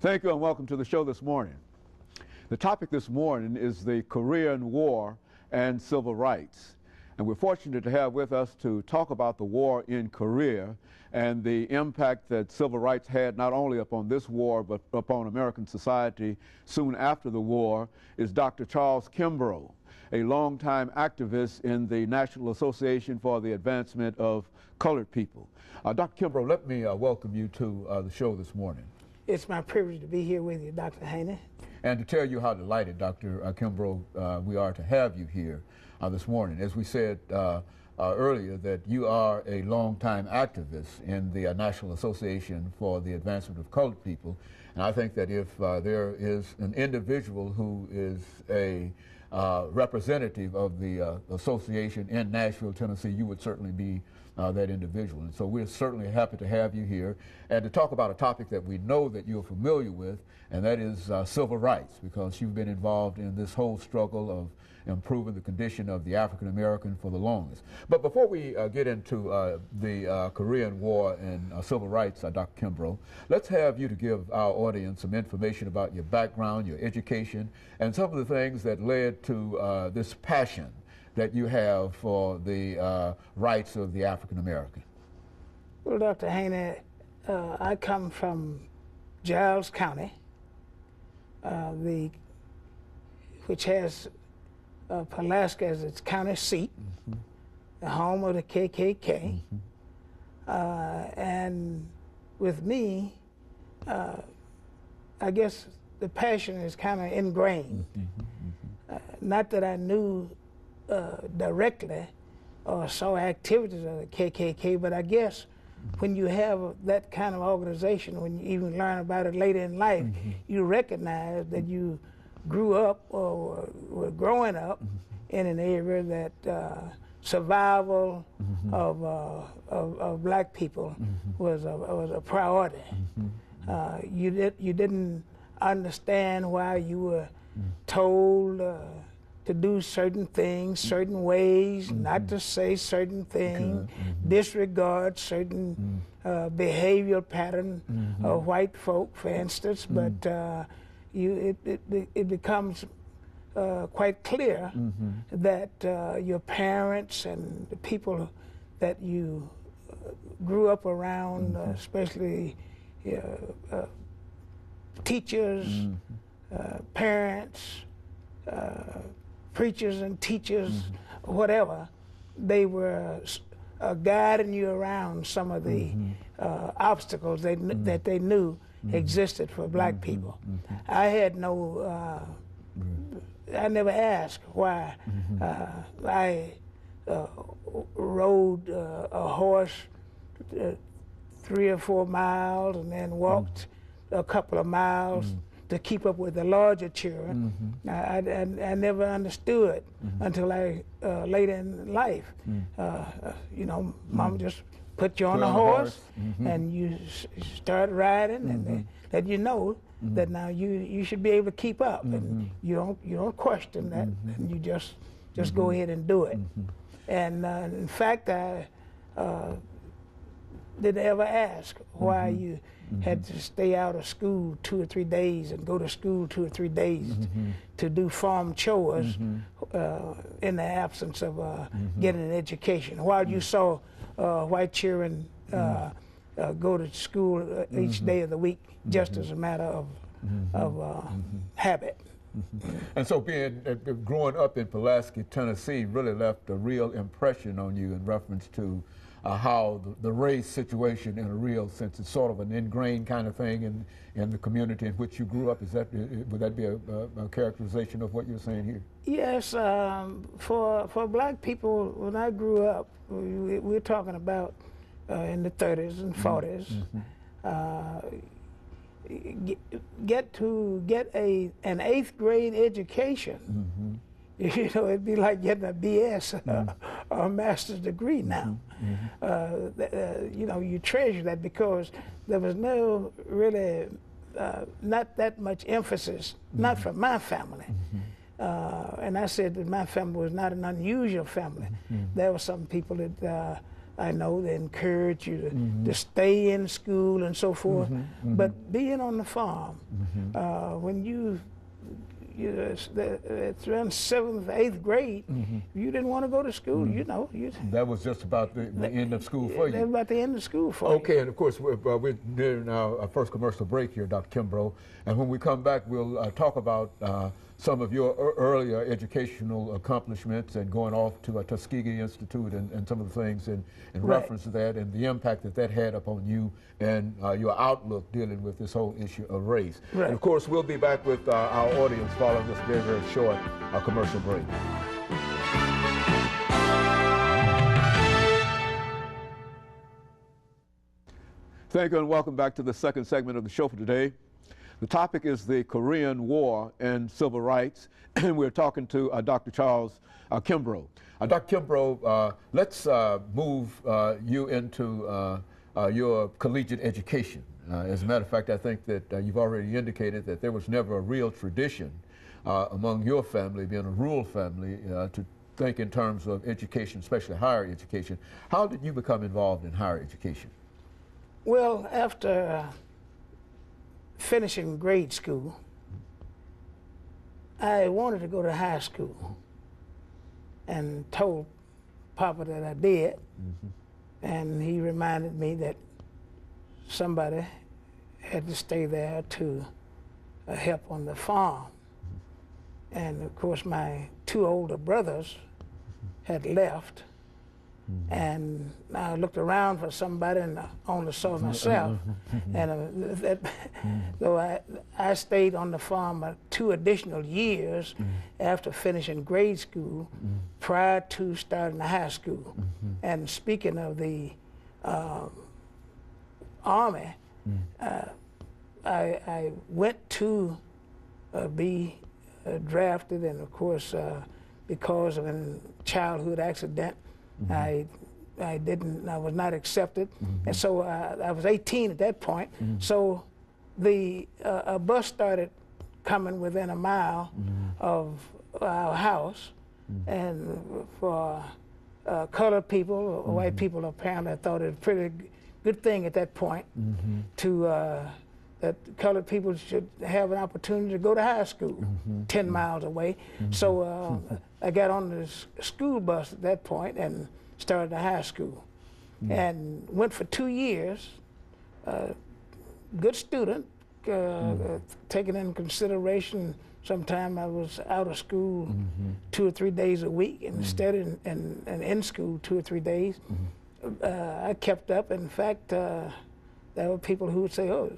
Thank you and welcome to the show this morning. The topic this morning is the Korean War and civil rights. And we're fortunate to have with us to talk about the war in Korea and the impact that civil rights had not only upon this war but upon American society soon after the war is Dr. Charles Kimbrough, a longtime activist in the National Association for the Advancement of Colored People. Dr. Kimbrough, let me welcome you to the show this morning. It's my privilege to be here with you, Dr. Haney. And to tell you how delighted, Dr. Kimbrough, we are to have you here this morning. As we said earlier, that you are a longtime activist in the National Association for the Advancement of Colored People. And I think that if there is an individual who is a representative of the association in Nashville, Tennessee, you would certainly be that individual. And so we're certainly happy to have you here and to talk about a topic that we know that you're familiar with, and that is civil rights, because you've been involved in this whole struggle of improving the condition of the African American for the longest. But before we get into the Korean War and civil rights, Dr. Kimbrough, let's have you to give our audience some information about your background, your education, and some of the things that led to this passion that you have for the rights of the African American. Well, Dr. Haney, I come from Giles County, which has Pulaski as its county seat, the home of the KKK. And with me, I guess the passion is kind of ingrained. Not that I knew directly or saw activities of the KKK, but I guess when you have that kind of organization, when you even learn about it later in life, you recognize that you grew up or were growing up in an area that survival of black people was a priority. You didn't understand why you were told to do certain things, certain ways, not to say certain things, disregard certain behavioral pattern of white folk, for instance, but it becomes quite clear that your parents and the people that you grew up around, especially teachers, parents, preachers and teachers, whatever, they were guiding you around some of the obstacles that they knew existed for black people. I had no, I never asked why I rode a horse 3 or 4 miles and then walked a couple of miles to keep up with the larger children. I never understood until later in life. You know, Mama just put you on a horse and you start riding, and that you know that now you should be able to keep up, and you don't question that, and you just go ahead and do it. And in fact, I didn't ever ask why you had to stay out of school 2 or 3 days and go to school 2 or 3 days to do farm chores in the absence of getting an education. While you saw white children go to school each day of the week just as a matter of habit. And so growing up in Pulaski, Tennessee really left a real impression on you in reference to how the race situation in a real sense is sort of an ingrained kind of thing in the community in which you grew up. Would that be a characterization of what you're saying here? Yes, for black people, when I grew up, we're talking about in the 30s and 40s, get an 8th grade education You know, it'd be like getting a BS or a master's degree now. You know, you treasure that because there was no really, not that much emphasis, not from my family. And I said that my family was not an unusual family. There were some people that I know that encourage you to stay in school and so forth. But being on the farm, when it's around 7th, 8th grade, you didn't want to go to school, you know. That was just about the end of school for you. That was about the end of school for you. Okay, and of course, we're nearing our first commercial break here, Dr. Kimbrough. And when we come back, we'll talk about some of your earlier educational accomplishments and going off to a Tuskegee Institute and some of the things in reference to that and the impact that that had upon you and your outlook dealing with this whole issue of race. And of course, we'll be back with our audience following this very, very short commercial break. Thank you and welcome back to the second segment of the show for today. The topic is the Korean War and civil rights, and we're talking to Dr. Charles Kimbrough. Dr. Kimbrough, let's move you into your collegiate education. As a matter of fact, I think that you've already indicated that there was never a real tradition among your family, being a rural family, to think in terms of education, especially higher education. How did you become involved in higher education? Well, after finishing grade school, I wanted to go to high school and told Papa that I did. And he reminded me that somebody had to stay there to help on the farm. And of course, my 2 older brothers had left. And I looked around for somebody and I only saw myself. And though I stayed on the farm 2 additional years after finishing grade school prior to starting the high school. And speaking of the Army, I went to be drafted, and of course, because of a childhood accident, I was not accepted, and so I was 18 at that point. So a bus started coming within a mile of our house, and for colored people, or white people apparently, I thought it was a pretty good thing at that point to that colored people should have an opportunity to go to high school 10 miles away. So I got on the school bus at that point and started the high school. And went for 2 years, good student, taking in consideration sometime I was out of school 2 or 3 days a week instead and in school 2 or 3 days. I kept up. In fact, there were people who would say, "Oh,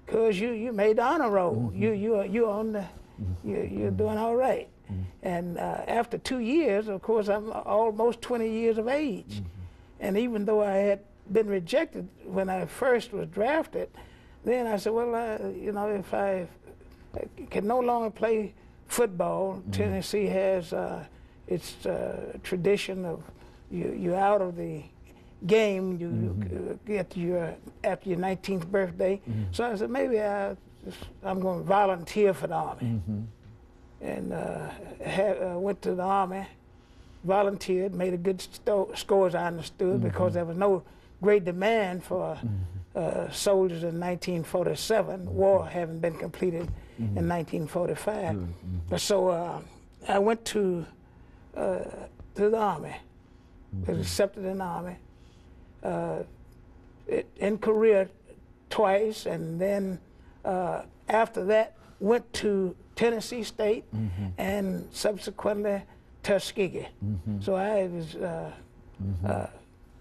cuz you made the honor roll. You're on the you're doing all right." And after 2 years, of course, I'm almost 20 years of age. And even though I had been rejected when I first was drafted, then I said, well, you know, if I can no longer play football, Tennessee has its tradition of you're out of the game, you get after your 19th birthday. So I said, maybe I'm going to volunteer for the Army. And went to the Army, volunteered, made a good score as I understood, because there was no great demand for soldiers in 1947, war having been completed in 1945. But so I went to the Army, was accepted in the Army, in Korea twice, and then after that went to Tennessee State and subsequently Tuskegee. So I was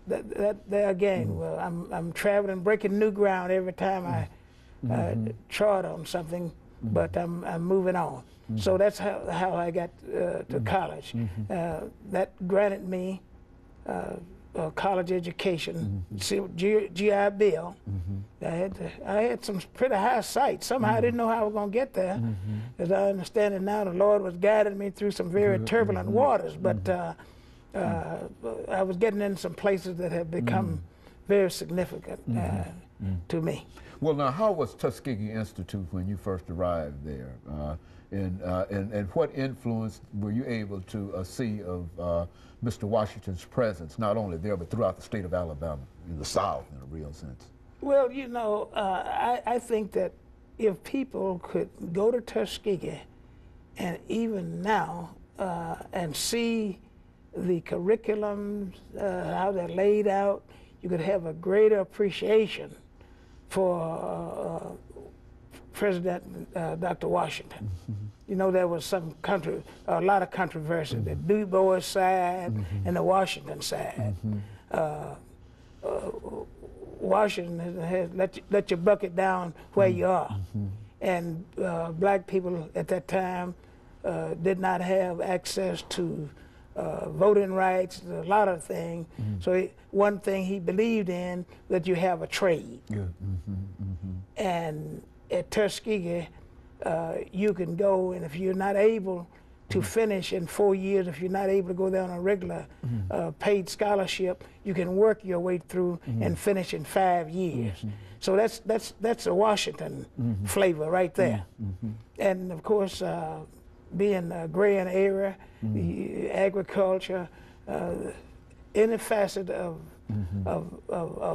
there again. Well, I'm traveling, breaking new ground every time I chart on something, but I'm moving on. So that's how I got to college. That granted me college education, GI Bill. I had some pretty high sights. Somehow I didn't know how I was going to get there. As I understand it now, the Lord was guiding me through some very turbulent waters, but I was getting in some places that have become very significant to me. Well, now, how was Tuskegee Institute when you first arrived there? And what influence were you able to see of Mr. Washington's presence, not only there, but throughout the state of Alabama, in the South, in a real sense? Well, you know, I think that if people could go to Tuskegee, and even now, and see the curriculums, how they're laid out, you could have a greater appreciation for President Dr. Washington. You know, there was a lot of controversy, the Du Bois side and the Washington side. Washington has let you bucket down where you are. And black people at that time did not have access to voting rights, a lot of things. So one thing he believed in, that you have a trade. And at Tuskegee, you can go, and if you're not able to finish in 4 years, if you're not able to go there on a regular paid scholarship, you can work your way through and finish in 5 years. So that's a Washington flavor right there. And of course, being a agrarian area, agriculture, any facet of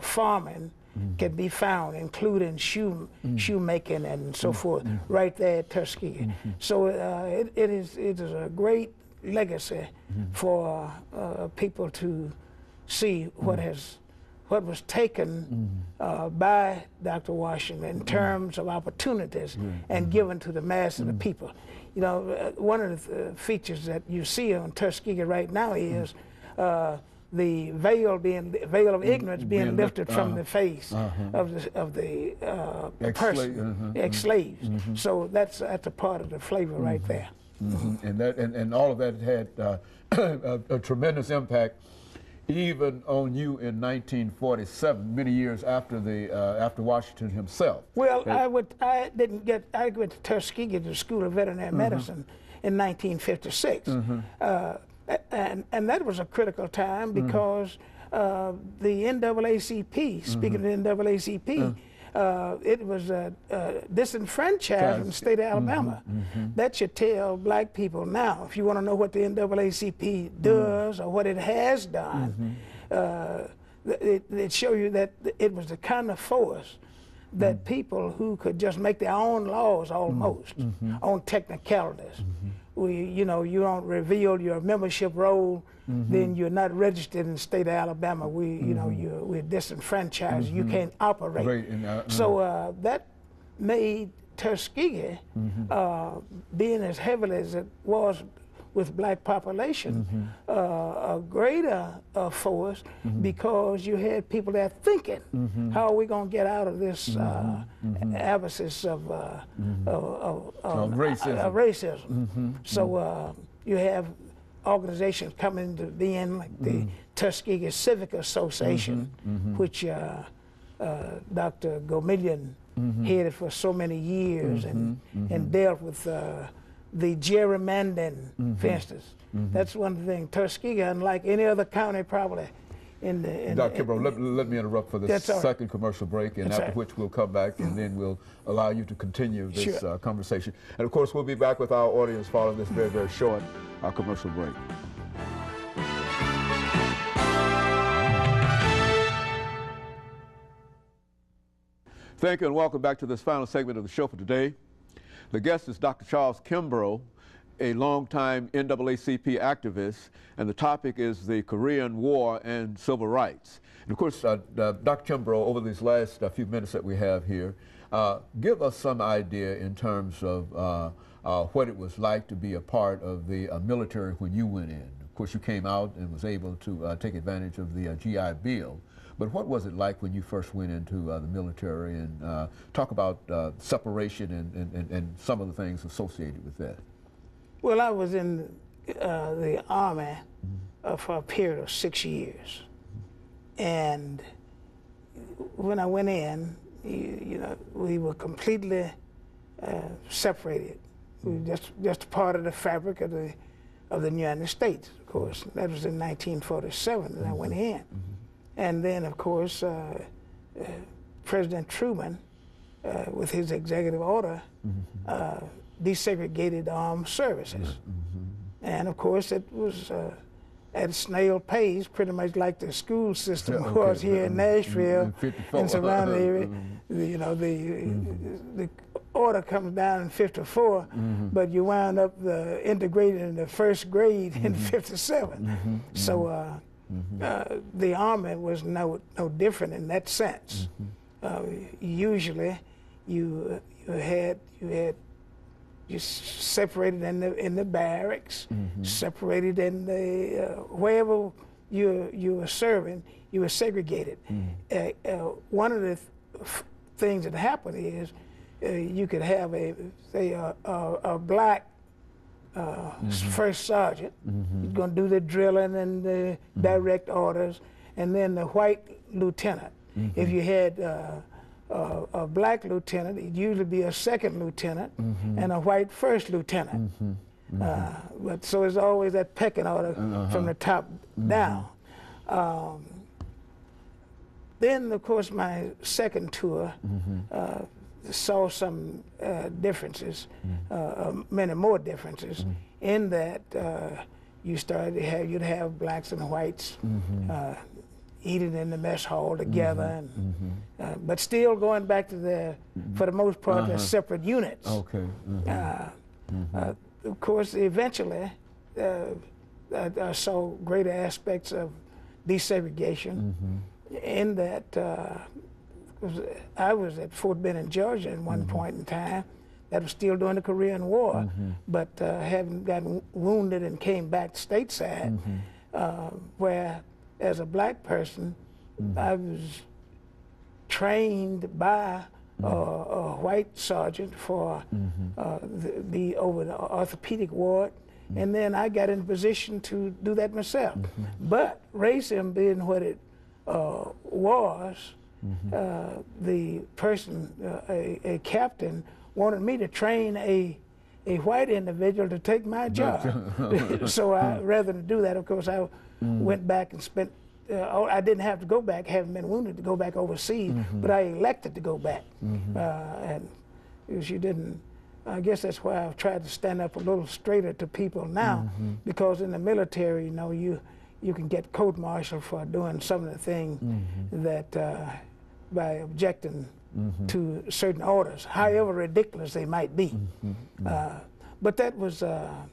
farming can be found, including shoemaking and so forth, right there at Tuskegee. So it is a great legacy for people to see what was taken by Dr. Washington in terms of opportunities and given to the mass of the people. You know, one of the features that you see on Tuskegee right now is the veil of ignorance being lifted from the face of the ex-slaves. So that's a part of the flavor right there. And all of that had a tremendous impact, even on you in 1947, many years after Washington himself. Well, I went to Tuskegee to the School of Veterinary Medicine in 1956. And that was a critical time because the NAACP, speaking of the NAACP, it was disenfranchised in the state of Alabama. That should tell black people now, if you want to know what the NAACP does or what it has done, it shows you that it was the kind of force that people who could just make their own laws almost on technicalities. You know, you don't reveal your membership roll, then you're not registered in the state of Alabama. We're disenfranchised. You can't operate. So that made Tuskegee, being as heavily as it was with black population, a greater force because you had people there thinking, how are we going to get out of this abysses of racism? So you have organizations coming into being like the Tuskegee Civic Association, which Dr. Gomillion headed for so many years and dealt with the gerrymandering, for instance. That's one thing. Tuskegee, unlike any other county probably in the... Dr. Kimbrough, let me interrupt for this second commercial break, and after which we'll come back and then we'll allow you to continue this conversation. And of course, we'll be back with our audience following this very, very short commercial break. Thank you and welcome back to this final segment of the show for today. The guest is Dr. Charles Kimbrough, a longtime NAACP activist, and the topic is the Korean War and civil rights. And of course, Dr. Kimbrough, over these last few minutes that we have here, give us some idea in terms of what it was like to be a part of the military when you went in. Of course, you came out and was able to take advantage of the GI Bill. But what was it like when you first went into the military, and talk about separation and some of the things associated with that? Well, I was in the Army for a period of 6 years. And when I went in, we were completely separated. We were just part of the fabric of the United States, of course. That was in 1947 that I went in. And then, of course, President Truman, with his executive order, desegregated the armed services. And of course, it was at snail pace, pretty much like the school system was here in Nashville and surrounding area. The order comes down in 54, but you wound up integrated in the first grade in 57. So the Army was no different in that sense. Usually, you separated in the barracks, separated in the wherever you were serving, you were segregated. One of the things that happened is you could have a black first sergeant. He's going to do the drilling and the direct orders, and then the white lieutenant. If you had a black lieutenant, it'd usually be a second lieutenant and a white first lieutenant. But so it's always that pecking order from the top down. Then, of course, my second tour saw some differences, many more differences, in that you started to have, you'd have blacks and whites eating in the mess hall together, and, but still going back to for the most part, they're separate units. Okay. Of course, eventually, I saw greater aspects of desegregation in that I was at Fort Benning, Georgia at one point in time. That was still during the Korean War, but having gotten wounded and came back stateside, where as a black person, I was trained by a white sergeant for be over the orthopedic ward, and then I got in position to do that myself. But racism being what it was, the person, a captain, wanted me to train a white individual to take my job. So rather than do that, of course, I went back and spent, I didn't have to go back, having been wounded, to go back overseas, but I elected to go back. And because you didn't, I guess that's why I've tried to stand up a little straighter to people now, because in the military, you can get court-martialed for doing some of the things that, by objecting to certain orders, however ridiculous they might be. But that was a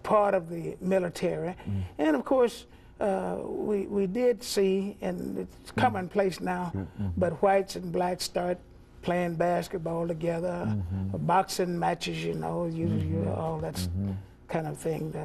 part of the military. And of course, we did see, and it's commonplace now, but whites and blacks start playing basketball together, boxing matches, all that kind of thing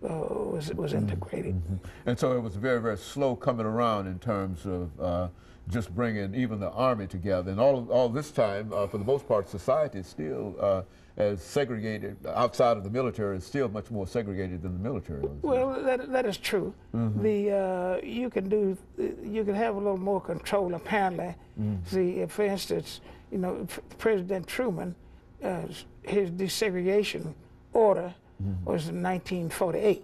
was integrated. And so it was very, very slow coming around in terms of just bringing even the Army together. And all this time, for the most part, society is still as segregated outside of the military, is still much more segregated than the military was. Well, that is true. You can have a little more control apparently. See, for instance, President Truman, his desegregation order was in 1948.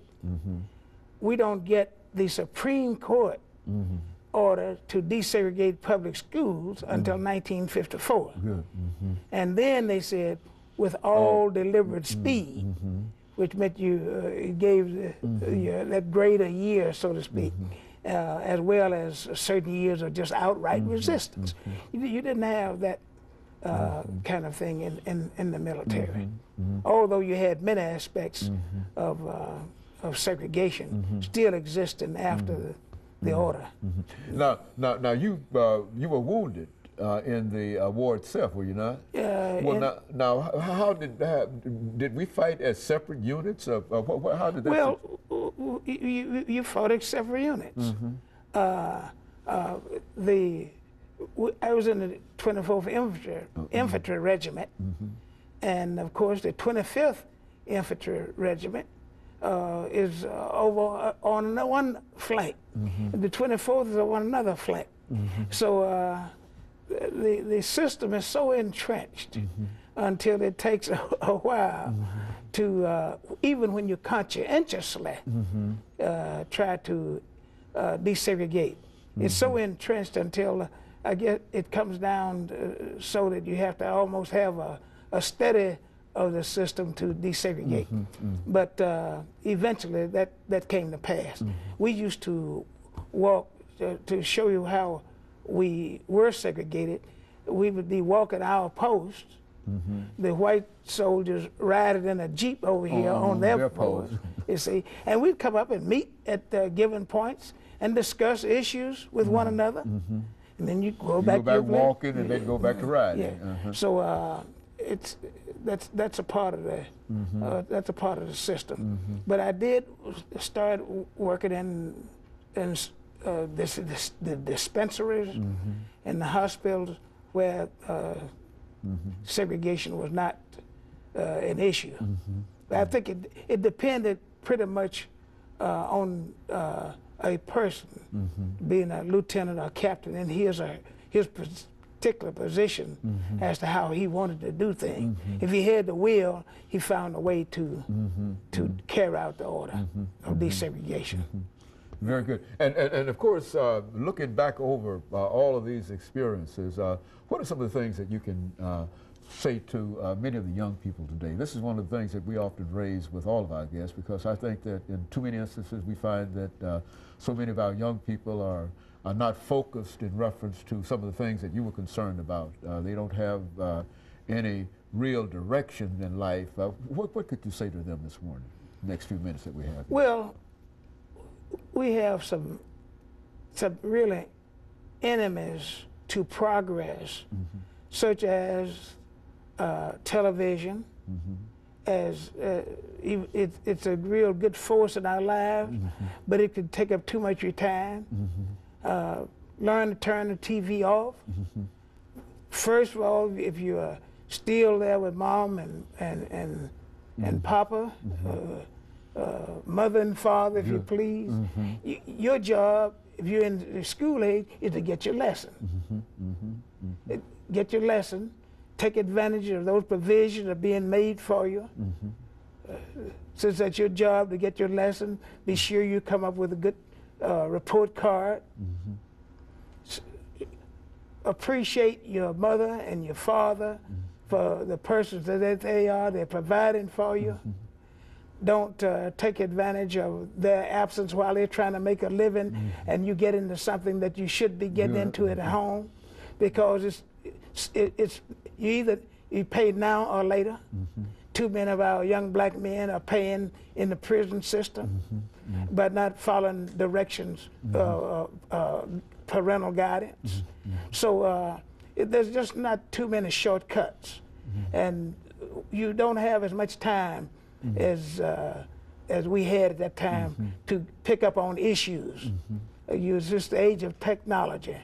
We don't get the Supreme Court order to desegregate public schools until 1954. And then they said, with all deliberate speed, which meant you gave that grade a year, so to speak, as well as certain years of just outright resistance. You didn't have that kind of thing in the military. Although you had many aspects of segregation still existing after the order. Now you were wounded in the war itself, were you not? Well, now how did we fight as separate units? How did that? Well, you fought as separate units. I was in the 24th Infantry Regiment, and of course the 25th Infantry Regiment is over on one flank. The 24th is on another flank. So the system is so entrenched until it takes a while to, even when you conscientiously try to desegregate. It's so entrenched until I guess it comes down so that you have to almost have a study of the system to desegregate. But eventually that came to pass. We used to walk, to show you how we were segregated, we would be walking our post. The white soldiers riding in a Jeep over here on their post, you see. And we'd come up and meet at given points and discuss issues with one another. And then you go back to walking and then go back to riding. So that's a part of the system. But I did start working in the dispensaries and the hospitals where segregation was not an issue. But I think it depended pretty much on a person being a lieutenant or captain and his particular position as to how he wanted to do things. If he had the will, he found a way to carry out the order of desegregation. Very good. And of course, looking back over all of these experiences, what are some of the things that you can say to many of the young people today? This is one of the things that we often raise with all of our guests, because I think that in too many instances we find that so many of our young people are not focused in reference to some of the things that you were concerned about. They don't have any real direction in life. What could you say to them this morning, next few minutes that we have? Well, we have some really enemies to progress, such as television, as it's a real good force in our lives, but it can take up too much of your time. Learn to turn the TV off. First of all, if you're still there with mom and papa, mother and father, if you please, your job, if you're in the school age, is to get your lesson. Get your lesson. Take advantage of those provisions that are being made for you. Since that's your job to get your lesson, be sure you come up with a good report card. Appreciate your mother and your father for the persons that they are. They're providing for you. Don't take advantage of their absence while they're trying to make a living and you get into something that you should be getting into at home, because you pay now or later. Too many of our young black men are paying in the prison system, but not following directions, parental guidance. So there's just not too many shortcuts, and you don't have as much time as we had at that time to pick up on issues. It's just the age of technology.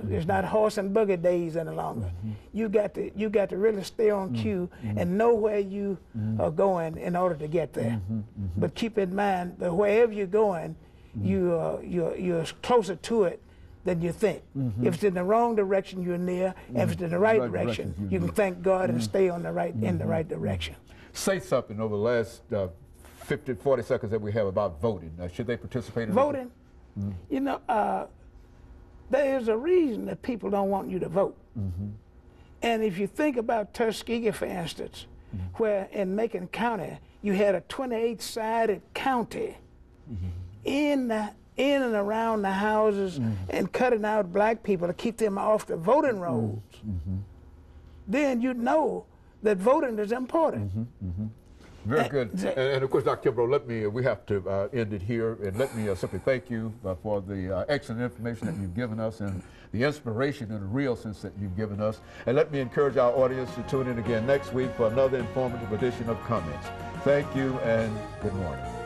There's not horse and buggy days any longer. You got to really stay on cue and know where you are going in order to get there. But keep in mind that wherever you're going, you're closer to it than you think. If it's in the wrong direction, you're near. If it's in the right direction, you can thank God and stay on in the right direction. Say something over the last 40 seconds that we have about voting. Should they participate in voting? You know, there is a reason that people don't want you to vote. And if you think about Tuskegee, for instance, where in Macon County you had a 28-sided county in and around the houses and cutting out black people to keep them off the voting rolls, then you know that voting is important. Very good. And of course, Dr. Kimbrough, we have to end it here, and let me simply thank you for the excellent information that you've given us and the inspiration in a real sense that you've given us. And let me encourage our audience to tune in again next week for another informative edition of Comments. Thank you and good morning.